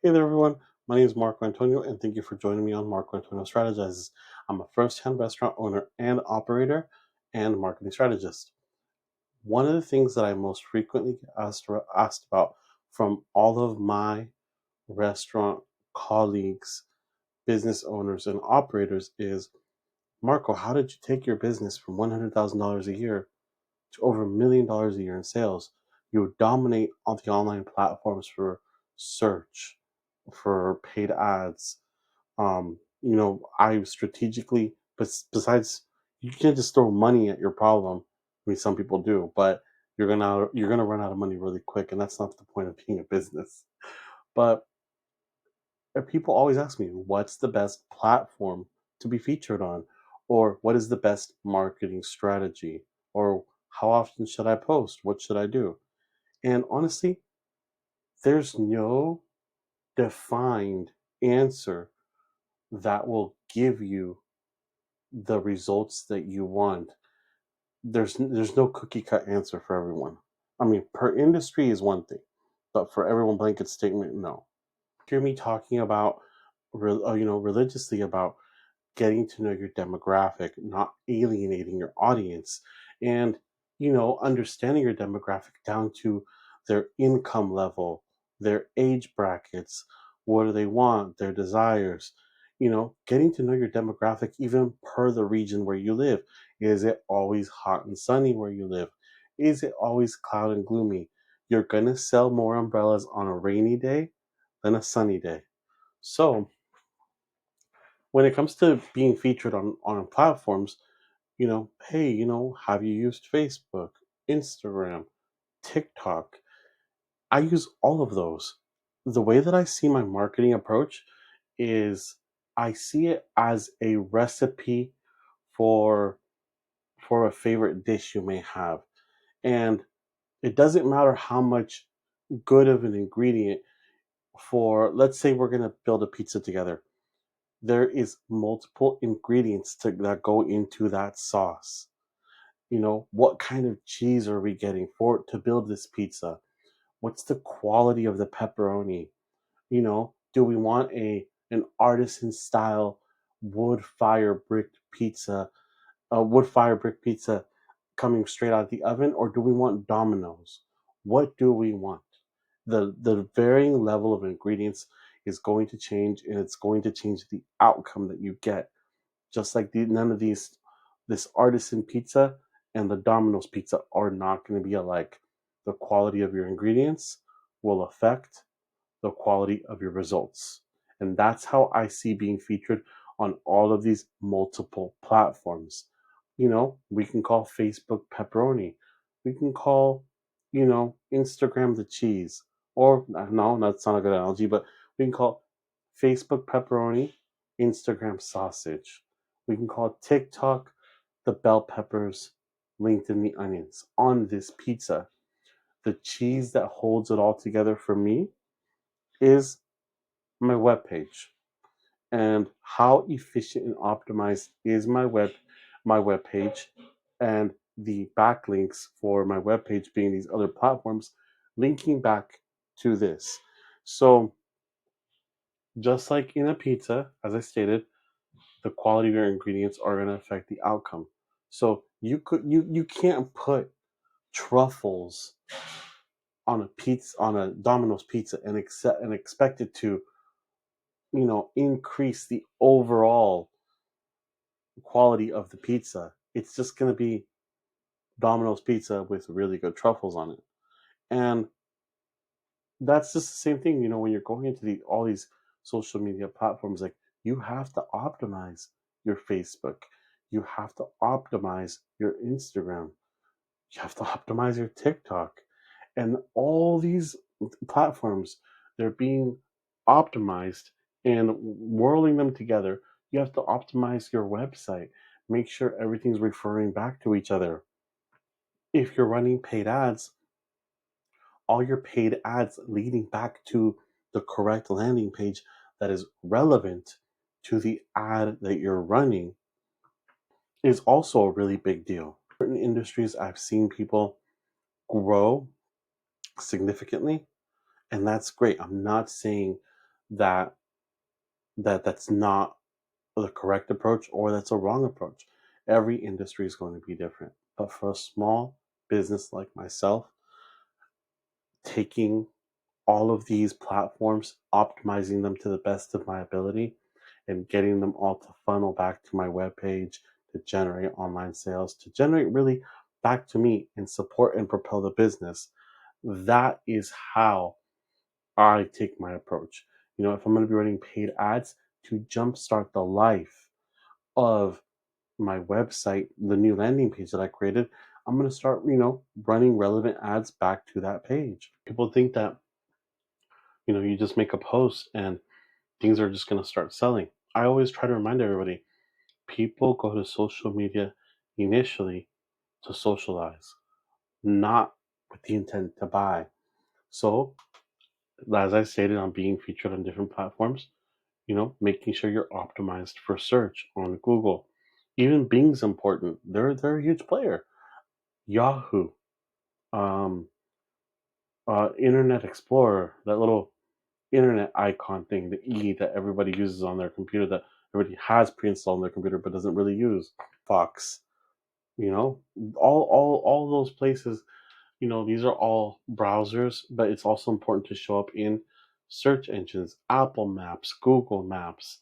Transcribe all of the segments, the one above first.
Hey there, everyone. My name is Marco Antonio, and thank you for joining me on Marco Antonio Strategizes. I'm a first-hand restaurant owner and operator and marketing strategist. One of the things that I most frequently get asked about from all of my restaurant colleagues, business owners, and operators is, Marco, how did you take your business from $100,000 a year to over $1 million a year in sales? You dominate on the online platforms for search, for paid ads. I strategically, but besides, you can't just throw money at your problem. I mean, some people do, but you're gonna run out of money really quick, and that's not the point of being a business. But people always ask me, what's the best platform to be featured on, or what is the best marketing strategy, or how often should I post? What should I do? And honestly, there's no defined answer that will give you the results that you want. There's no cookie cut answer for everyone. I mean, per industry is one thing, but for everyone, blanket statement, no. Hear me talking about, religiously about getting to know your demographic, not alienating your audience, and understanding your demographic down to their income level, their age brackets, what do they want, their desires. Getting to know your demographic even per the region where you live. Is it always hot and sunny where you live? Is it always cloud and gloomy? You're gonna sell more umbrellas on a rainy day than a sunny day. So when it comes to being featured on platforms, hey, have you used Facebook, Instagram, TikTok? I use all of those. The way that I see my marketing approach is I see it as a recipe for a favorite dish you may have. And it doesn't matter how much good of an ingredient for, let's say we're going to build a pizza together. There is multiple ingredients that go into that sauce. What kind of cheese are we getting for to build this pizza? What's the quality of the pepperoni? Do we want an artisan style wood fire brick pizza coming straight out of the oven, or do we want Domino's? What do we want? The varying level of ingredients is going to change, and it's going to change the outcome that you get. Just like none of this artisan pizza and the Domino's pizza are not going to be alike. The quality of your ingredients will affect the quality of your results. And that's how I see being featured on all of these multiple platforms. We can call Facebook pepperoni. We can call, Instagram the cheese. Or, no, that's not a good analogy, but we can call Facebook pepperoni, Instagram sausage. We can call TikTok the bell peppers, LinkedIn the onions on this pizza. The cheese that holds it all together for me is my webpage. And how efficient and optimized is my webpage, and the backlinks for my webpage being these other platforms linking back to this. So just like in a pizza, as I stated, the quality of your ingredients are going to affect the outcome. So you can't put truffles on a Domino's pizza and expect it to increase the overall quality of the pizza. It's just going to be Domino's pizza with really good truffles on it. And that's just the same thing, when you're going into all these social media platforms, like, you have to optimize your Facebook, you have to optimize your Instagram, you have to optimize your TikTok, and all these platforms, they're being optimized and whirling them together. You have to optimize your website, make sure everything's referring back to each other. If you're running paid ads, all your paid ads leading back to the correct landing page that is relevant to the ad that you're running is also a really big deal. In certain industries, I've seen people grow significantly, and that's great. I'm not saying that that's not the correct approach or that's a wrong approach. Every industry is going to be different. But for a small business like myself, taking all of these platforms, optimizing them to the best of my ability, and getting them all to funnel back to my webpage to generate online sales, to generate really back to me and support and propel the business. That is how I take my approach. If I'm going to be running paid ads to jumpstart the life of my website, the new landing page that I created, I'm going to start, running relevant ads back to that page. People think that, you just make a post and things are just going to start selling. I always try to remind everybody people go to social media initially to socialize, not with the intent to buy. So, as I stated, I'm being featured on different platforms, making sure you're optimized for search on Google. Even Bing's important. They're a huge player. Yahoo, um, Internet Explorer, that little internet icon thing, the E that everybody uses on their computer, that everybody has pre-installed on their computer but doesn't really use. Fox, you know, all those places, these are all browsers, but it's also important to show up in search engines, Apple Maps, Google Maps.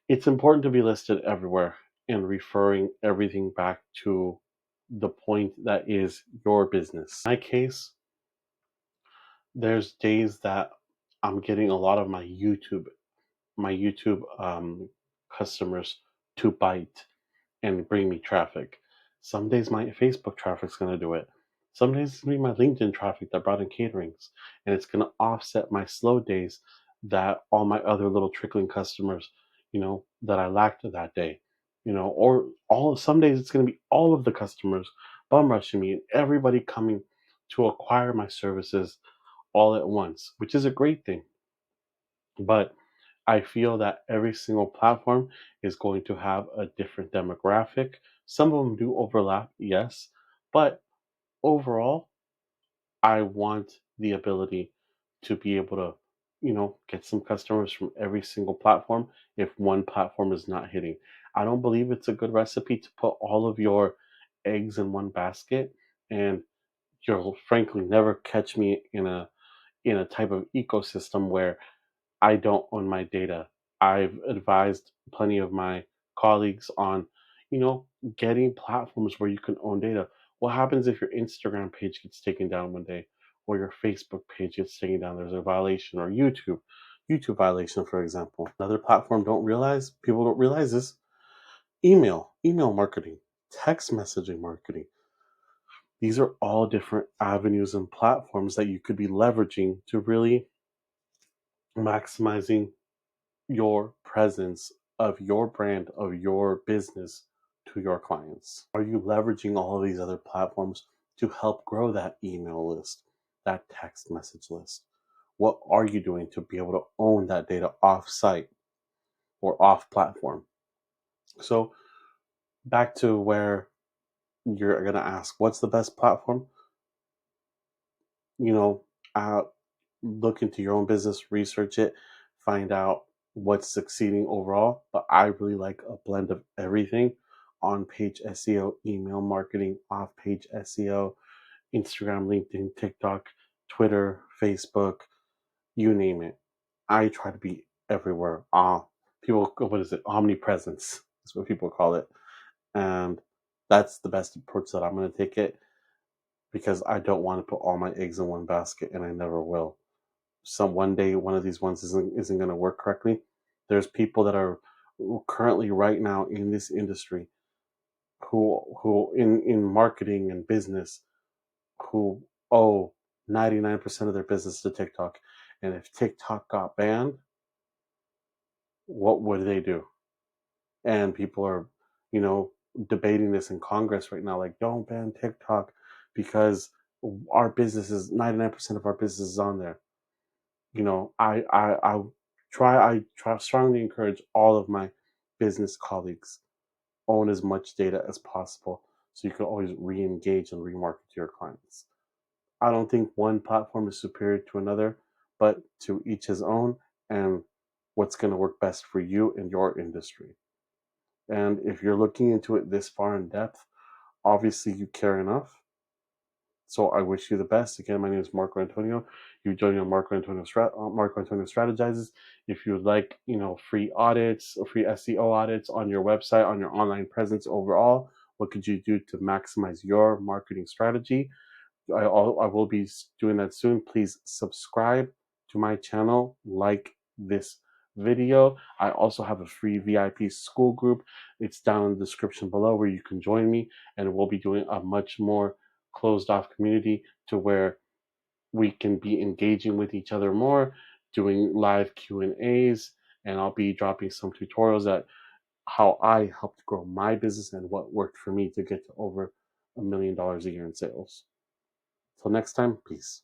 It's important to be listed everywhere and referring everything back to the point that is your business. In my case, there's days that I'm getting a lot of my YouTube customers to bite and bring me traffic. Some days my Facebook traffic's going to do it. Some days it's going to be my LinkedIn traffic that brought in caterings, and it's going to offset my slow days that all my other little trickling customers, that I lacked that day, or all some days it's going to be all of the customers bum rushing me and everybody coming to acquire my services all at once, which is a great thing. But I feel that every single platform is going to have a different demographic. Some of them do overlap, yes, but overall, I want the ability to be able to, get some customers from every single platform if one platform is not hitting. I don't believe it's a good recipe to put all of your eggs in one basket, and you'll frankly never catch me in a type of ecosystem where I don't own my data. I've advised plenty of my colleagues on, you know, getting platforms where you can own data. What happens if your Instagram page gets taken down one day or your Facebook page gets taken down? There's a violation, or YouTube violation, for example. Another platform people don't realize this: email marketing, text messaging marketing. These are all different avenues and platforms that you could be leveraging to really maximizing your presence of your brand, of your business to your clients? Are you leveraging all of these other platforms to help grow that email list, that text message list? What are you doing to be able to own that data off site or off platform? So, back to where you're going to ask, what's the best platform? You know, uh, look into your own business, research it, find out what's succeeding overall. But I really like a blend of everything: on page SEO, email marketing, off page SEO, Instagram, LinkedIn, TikTok, Twitter, Facebook, you name it. I try to be everywhere. What is it? Omnipresence is what people call it. And that's the best approach that I'm going to take it, because I don't want to put all my eggs in one basket, and I never will. One day one of these ones isn't going to work correctly. There's people that are currently right now in this industry who in marketing and business, who owe 99% of their business to TikTok. And if TikTok got banned, what would they do? And people are, you know, debating this in Congress right now, like, don't ban TikTok because our business is 99% of our business is on there. I strongly encourage all of my business colleagues, own as much data as possible so you can always re-engage and remarket to your clients. I don't think one platform is superior to another, but to each his own, and what's going to work best for you in your industry. And if you're looking into it this far in depth, obviously you care enough. So I wish you the best. Again, my name is Marco Antonio. You join me on Marco Antonio Strategizes. If you would like, free audits or free SEO audits on your website, on your online presence overall, what could you do to maximize your marketing strategy? I will be doing that soon. Please subscribe to my channel, like this video. I also have a free VIP school group. It's down in the description below where you can join me, and we'll be doing a much more closed off community to where we can be engaging with each other more, doing live Q&As, and I'll be dropping some tutorials at how I helped grow my business and what worked for me to get to over $1 million a year in sales. Till next time, peace.